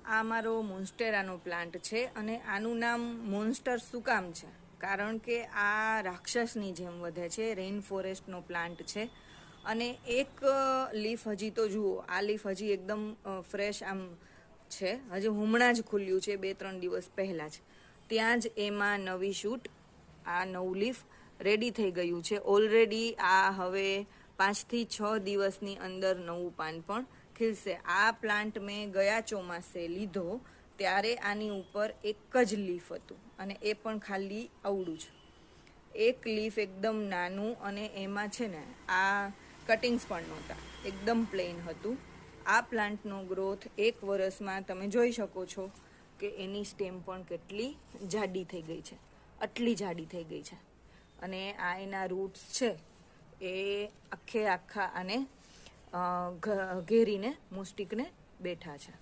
આ મારો મોન્સ્ટેરાનો પ્લાન્ટ છે અને આનું નામ મોન્સ્ટર શું કામ છે? કારણ કે આ રાક્ષસની જેમ વધે છે, રેઇન ફોરેસ્ટનો પ્લાન્ટ છે. અને એક લીફ હજી તો જુઓ, આ લીફ હજી એકદમ ફ્રેશ આમ છે, હજી હમણાં જ ખુલ્યું છે 2-3 દિવસ પહેલાં જ. ત્યાં જ એમાં નવી શૂટ, આ નવું લીફ રેડી થઈ ગયું છે ઓલરેડી. આ હવે 5 થી 6 દિવસની અંદર નવું પાન પણ ખીલશે. આ પ્લાન્ટ મેં ગયા ચોમાસે લીધો ત્યારે આની ઉપર એક જ લીફ હતું અને એ પણ ખાલી આવડું જ એક લીફ, એકદમ નાનું. અને એમાં છે ને આ કટિંગ્સ પણ નહોતા, એકદમ પ્લેન હતું. આ પ્લાન્ટનો ગ્રોથ 1 વર્ષમાં તમે જોઈ શકો છો કે એની સ્ટેમ પણ કેટલી જાડી થઈ ગઈ છે, આટલી જાડી થઈ ગઈ છે. અને આ એના રૂટ્સ છે એ આખા આને ઘેરીને મુસ્ટિકને બેઠા છે.